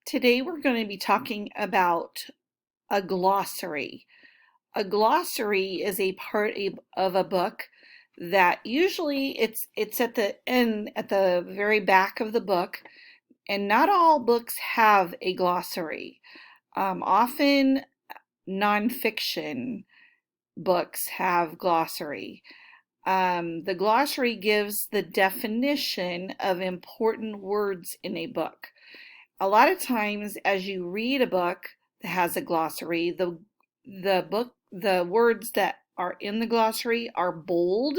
Today we're going to be talking about a glossary. A glossary is a part of a book that usually it's at the end, at the very back of the book, and not all books have a glossary. Often nonfiction books have glossary. The glossary gives the definition of important words in a book. A lot of times as you read a book that has a glossary, the words that are in the glossary are bold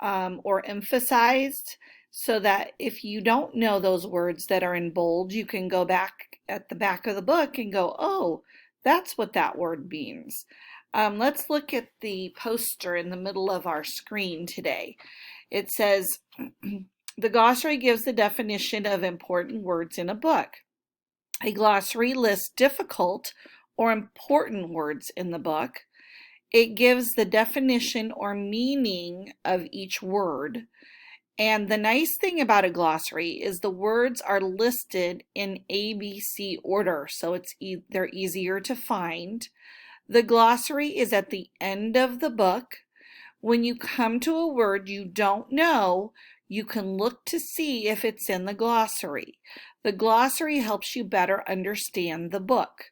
or emphasized, so that if you don't know those words that are in bold, you can go back at the back of the book and go, oh, that's what that word means. Let's look at the poster in the middle of our screen today. It says, the glossary gives the definition of important words in a book. A glossary lists difficult or important words in the book. It gives the definition or meaning of each word. And the nice thing about a glossary is the words are listed in ABC order, so they're easier to find. The glossary is at the end of the book. When you come to a word you don't know, you can look to see if it's in the glossary. The glossary helps you better understand the book.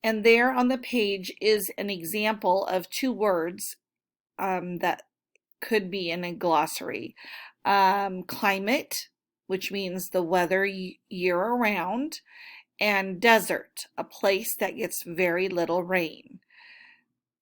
And there on the page is an example of two words that could be in a glossary. Climate, which means the weather year-round, and desert, a place that gets very little rain.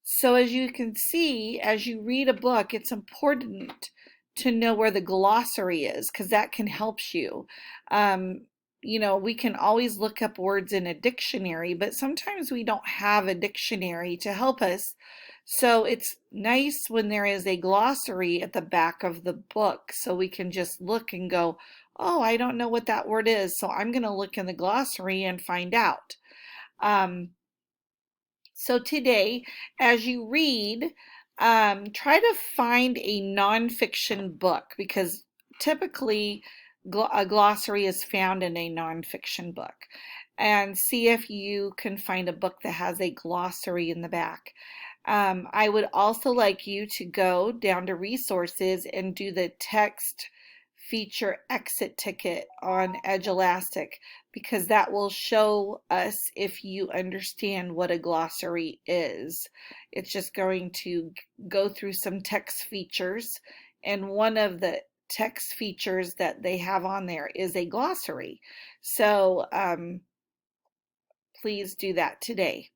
So as you can see, as you read a book, it's important to know where the glossary is, because that can help you. We can always look up words in a dictionary, but sometimes we don't have a dictionary to help us. So it's nice when there is a glossary at the back of the book, so we can just look and go, oh, I don't know what that word is, so I'm going to look in the glossary and find out. So today, as you read, try to find a nonfiction book, because typically a glossary is found in a nonfiction book. And see if you can find a book that has a glossary in the back. I would also like you to go down to resources and do the text feature exit ticket on Edge Elastic, because that will show us if you understand what a glossary is. It's just going to go through some text features, and one of the text features that they have on there is a glossary. So please do that today.